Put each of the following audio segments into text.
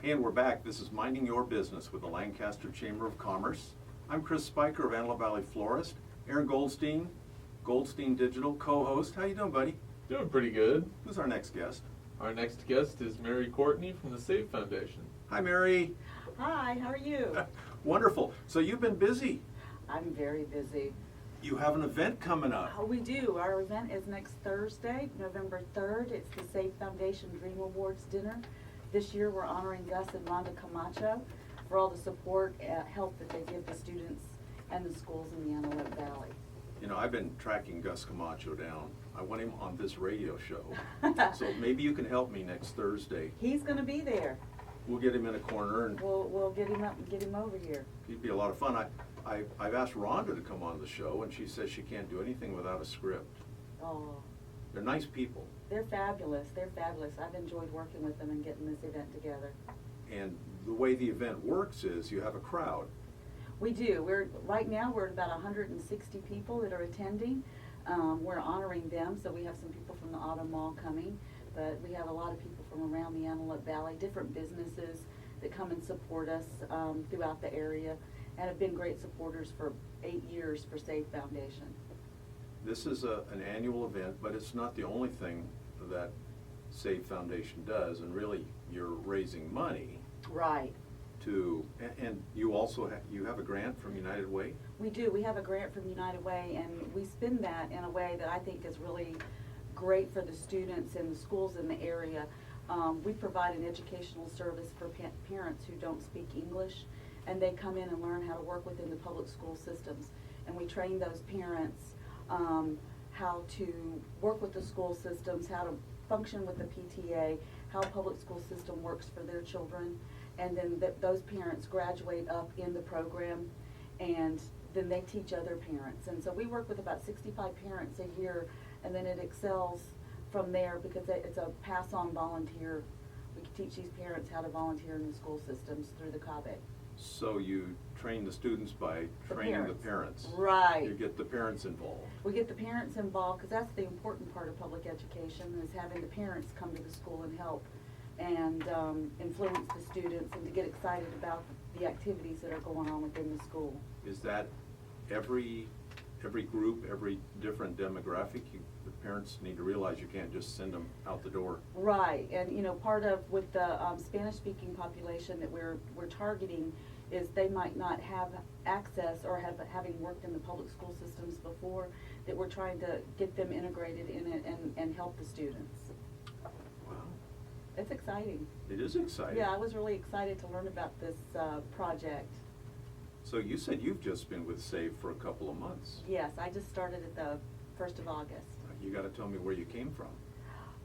And we're back. This is Minding Your Business with the Lancaster Chamber of Commerce. I'm Chris Spiker of Antelope Valley Florist. Aaron Goldstein, Goldstein Digital, co-host. How you doing, buddy? Doing pretty good. Who's our next guest? Our next guest is Mary Courtney from the SAVE Foundation. Hi, Mary. Hi, how are you? Wonderful. So you've been busy. I'm very busy. You have an event coming up. Oh, we do. Our event is next Thursday, November 3rd. It's the SAVE Foundation Dream Awards dinner. This year we're honoring Gus and Rhonda Camacho for all the support and help that they give the students and the schools in the Antelope Valley. You know, I've been tracking Gus Camacho down. I want him on this radio show. So maybe you can help me next Thursday. He's going to be there. We'll get him in a corner and We'll get him up and get him over here. it'd be a lot of fun. I've asked Rhonda to come on the show, and she says she can't do anything without a script. Oh, They're nice people. they're fabulous. They're fabulous. I've enjoyed working with them and getting this event together. And the way the event works is you have a crowd. We do. Right now we're at about 160 people that are attending. We're honoring them, so we have some people from the Auto Mall coming, but we have a lot of people from around the Antelope Valley, different businesses that come and support us throughout the area, and have been great supporters for 8 years for SAVE Foundation. This is an annual event, but it's not the only thing that SAVE Foundation does, and really you're raising money Right. to, and you also you have a grant from United Way? We do. We have a grant from United Way, and we spend that in a way that I think is really great for the students and the schools in the area. We provide an educational service for parents who don't speak English, and they come in and learn how to work within the public school systems. And we train those parents how to work with the school systems, how to function with the PTA, how public school system works for their children. And then those parents graduate up in the program, and then they teach other parents. And so we work with about 65 parents a year, and then it excels from there because it's a pass-on volunteer. We can teach these parents how to volunteer in the school systems through the CABE. So you train the students by training the parents. Right. You get the parents involved. We get the parents involved because that's the important part of public education, is having the parents come to the school and help and influence the students and to get excited about the activities that are going on within the school. Is that every group, every different demographic? The parents need to realize you can't just send them out the door. Right, and you know, part of with the Spanish-speaking population that we're targeting is they might not have access or having worked in the public school systems before, that we're trying to get them integrated in it and help the students. Wow. It's exciting. It is exciting. Yeah, I was really excited to learn about this project. So you said you've just been with SAVE for a couple of months. Yes, I just started at the 1st of August. You got to tell me where you came from.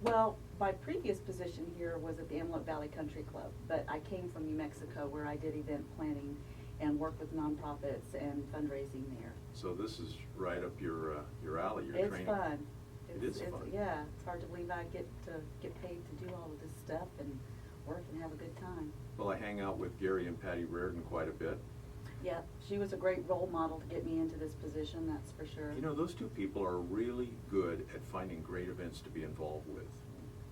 Well, my previous position here was at the Antelope Valley Country Club, but I came from New Mexico where I did event planning and worked with nonprofits and fundraising there. So this is right up your alley, your training. It's fun. It is fun. Yeah, it's hard to believe I get paid to do all of this stuff and work and have a good time. Well, I hang out with Gary and Patty Reardon quite a bit. Yeah, she was a great role model to get me into this position, that's for sure. You know, those two people are really good at finding great events to be involved with,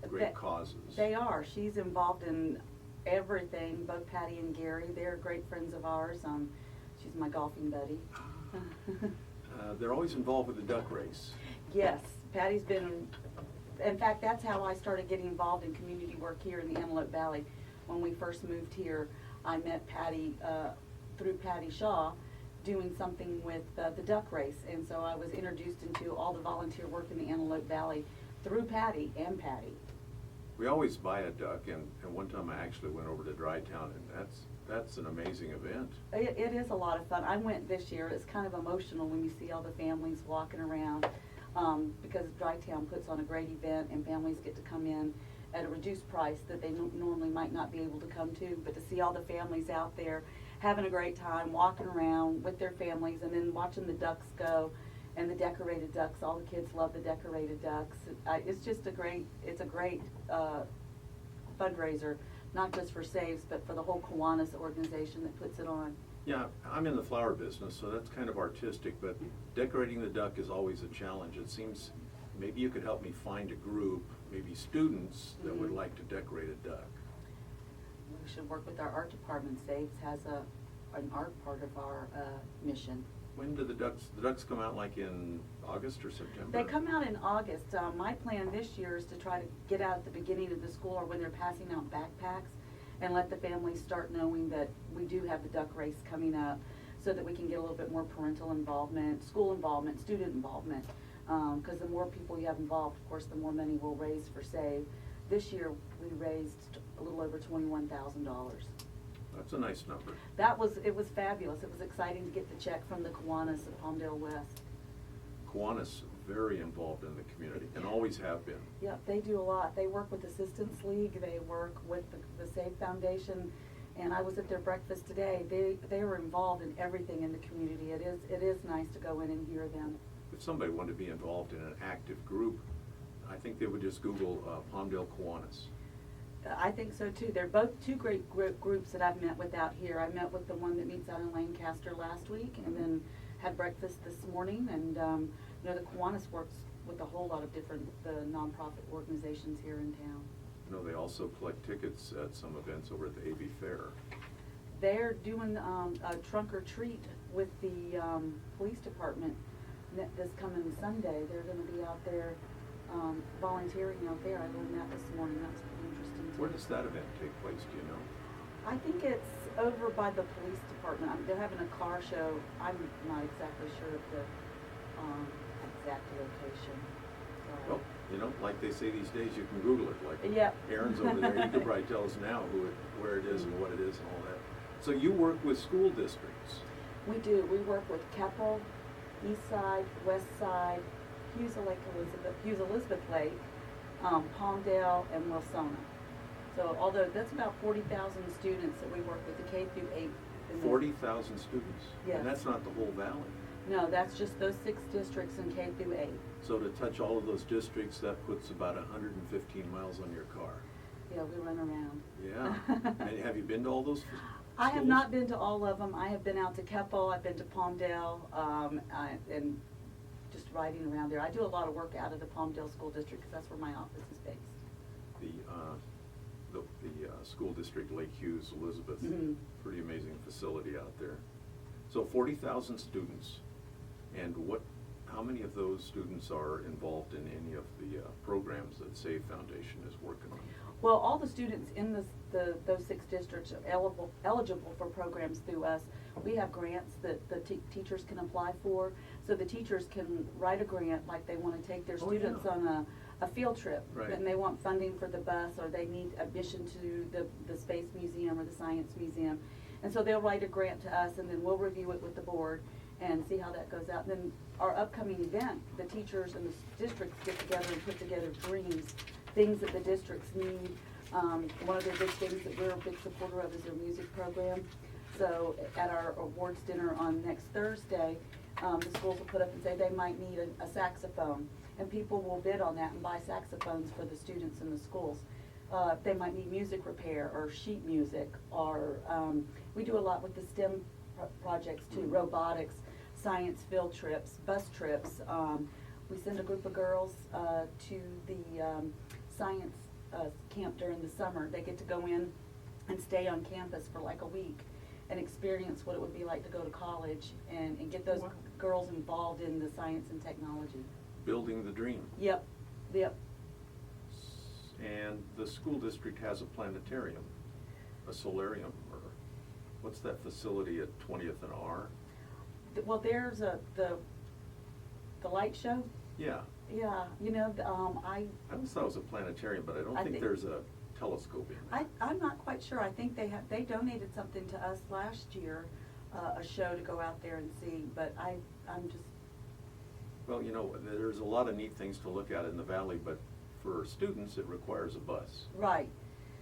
great causes. They are. She's involved in everything, both Patty and Gary. They're great friends of ours. She's my golfing buddy. They're always involved with the duck race. Yes, Patty's been, in fact, that's how I started getting involved in community work here in the Antelope Valley. When we first moved here, I met Patty through Patty Shaw doing something with the duck race, and so I was introduced into all the volunteer work in the Antelope Valley through Patty and Patty. We always buy a duck, and one time I actually went over to Dry Town, and that's an amazing event. It is a lot of fun. I went this year. It's kind of emotional when you see all the families walking around because Dry Town puts on a great event, and families get to come in at a reduced price that they normally might not be able to come to, but to see all the families out there having a great time, walking around with their families, and then watching the ducks go, and the decorated ducks. All the kids love the decorated ducks. It's just a great fundraiser, not just for SAVES, but for the whole Kiwanis organization that puts it on. Yeah, I'm in the flower business, so that's kind of artistic, but decorating the duck is always a challenge. It seems maybe you could help me find a group, maybe students, that would like to decorate a duck. we should work with our art department. Saves has an art part of our mission. When do the ducks come out, like in August or September? They come out in August. My plan this year is to try to get out at the beginning of the school or when they're passing out backpacks and let the families start knowing that we do have the duck race coming up so that we can get a little bit more parental involvement, school involvement, student involvement. Because the more people you have involved, of course, the more money we'll raise for SAVE. This year, we raised a little over $21,000. That's a nice number. It was fabulous. It was exciting to get the check from the Kiwanis of Palmdale West. Kiwanis very involved in the community and always have been. Yep, they do a lot. They work with Assistance League, they work with the SAVE Foundation, and I was at their breakfast today. They were involved in everything in the community. It is nice to go in and hear them. If somebody wanted to be involved in an active group, I think they would just Google Palmdale Kiwanis. I think so too. They're both two great groups that I've met with out here. I met with the one that meets out in Lancaster last week and then had breakfast this morning. And you know, the Kiwanis works with a whole lot of different nonprofit organizations here in town. You know, they also collect tickets at some events over at the AV Fair. They're doing a trunk or treat with the police department this coming Sunday. They're going to be out there volunteering out there. I learned that this morning. That was pretty interesting too. Where does that event take place, do you know? I think it's over by the police department. They're having a car show. I'm not exactly sure of the exact location. Well, you know, like they say these days, you can Google it. Like Yep. Aaron's over there. He could probably tell us now where it is and what it is and all that. So you work with school districts. We do. We work with Keppel, East Side, West Side, Hughes Elizabeth Lake, Palmdale, and Wilsona. So although that's about 40,000 students that we work with, the K through 8. 40,000 students? Yes. And that's not the whole valley. No, that's just those 6 districts in K through 8. So to touch all of those districts, that puts about 115 miles on your car. Yeah, we run around. Yeah. And have you been to all those schools? I have not been to all of them. I have been out to Keppel, I've been to Palmdale, and just riding around there. I do a lot of work out of the Palmdale School District because that's where my office is based. The school district, Lake Hughes, Elizabeth, pretty amazing facility out there. So 40,000 students, and how many of those students are involved in any of the programs that SAVE Foundation is working on? Well, all the students in those 6 districts are eligible for programs through us. We have grants that the teachers can apply for, so the teachers can write a grant like they want to take their students on a field trip. Right. And they want funding for the bus, or they need admission to the Space Museum or the Science Museum. And so they'll write a grant to us, and then we'll review it with the board and see how that goes out. And then our upcoming event, the teachers and the districts get together and put together dreams, things that the districts need. One of the big things that we're a big supporter of is their music program. So at our awards dinner on next Thursday, the schools will put up and say they might need a saxophone. And people will bid on that and buy saxophones for the students in the schools. They might need music repair or sheet music, or we do a lot with the STEM projects too, robotics, science field trips, bus trips. We send a group of girls to the science camp during the summer. They get to go in and stay on campus for like a week and experience what it would be like to go to college and get those girls involved in the science and technology. Building the dream. Yep, yep. And the school district has a planetarium, a solarium, or what's that facility at 20th and R? Well, there's the light show. Yeah. Yeah, you know, I always thought it was a planetarium, but I don't think there's a telescope in there. I'm not quite sure. I think they donated something to us last year, a show to go out there and see, but I'm just. Well, you know, there's a lot of neat things to look at in the valley, but for students, it requires a bus. Right.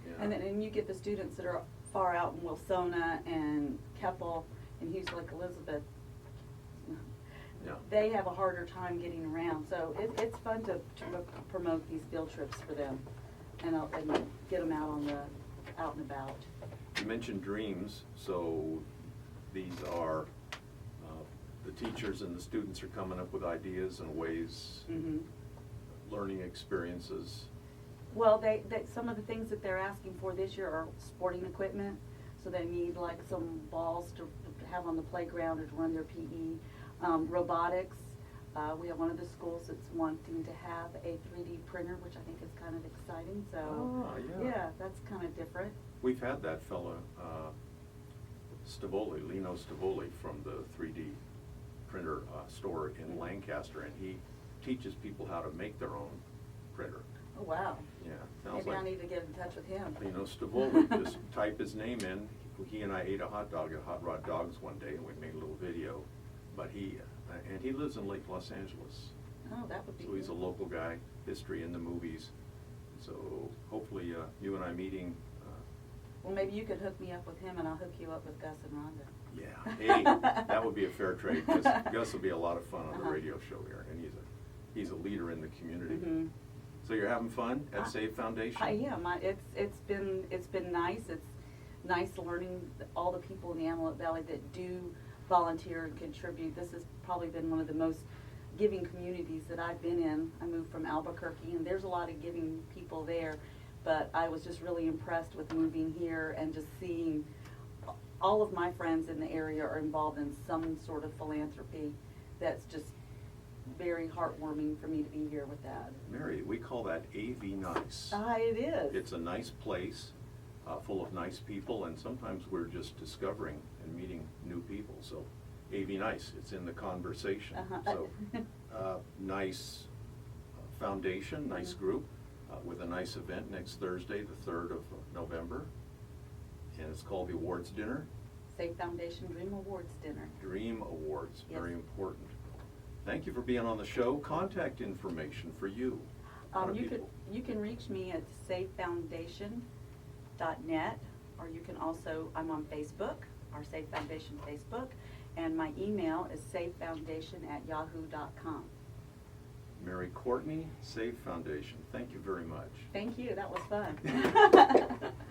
Yeah. And you get the students that are far out in Wilsona and Keppel and Hughes Lake Elizabeth. Yeah. They have a harder time getting around, so it's fun to promote these field trips for them and get them out and about. You mentioned dreams, so these are the teachers and the students are coming up with ideas and ways, learning experiences, Well, some of the things that they're asking for this year are sporting equipment. So they need like some balls to have on the playground or to run their PE. Robotics. We have one of the schools that's wanting to have a 3D printer, which I think is kind of exciting. So yeah. That's kind of different. We've had that fella, Lino Stavoli from the 3D printer store in Lancaster, and he teaches people how to make their own printer. Oh, wow. Yeah, sounds Maybe I like need to get in touch with him. Lino Stavoli. Just type his name in. He and I ate a hot dog at Hot Rod Dogs one day, and we made a little video. But he lives in Lake Los Angeles. Oh, that would be So he's a good. local guy, history in the movies. So hopefully you and I meeting. Well, maybe you could hook me up with him, and I'll hook you up with Gus and Rhonda. Yeah, hey, that would be a fair trade, because Gus will be a lot of fun on the radio show here, and he's a leader in the community. Mhm. So you're having fun at Save Foundation? I am. It's been nice. It's nice learning all the people in the Antelope Valley that do volunteer and contribute. This has probably been one of the most giving communities that I've been in. I moved from Albuquerque, and there's a lot of giving people there. But I was just really impressed with moving here and just seeing all of my friends in the area are involved in some sort of philanthropy. That's just very heartwarming for me to be here with that. Mary, we call that AV Nice. It is. It's a nice place, full of nice people, and sometimes we're just discovering and meeting new people. So AV Nice, it's in the conversation. So nice foundation, nice group, with a nice event next Thursday, the 3rd of November. And it's called the Awards Dinner. Save Foundation Dream Awards Dinner. Dream Awards, Yes. very important. Thank you for being on the show. Contact information for you. How do people- You can reach me at savefoundation.net, or you can also, I'm on Facebook, our Save Foundation Facebook, and my email is savefoundation@yahoo.com. Mary Courtney, Save Foundation. Thank you very much. Thank you, that was fun.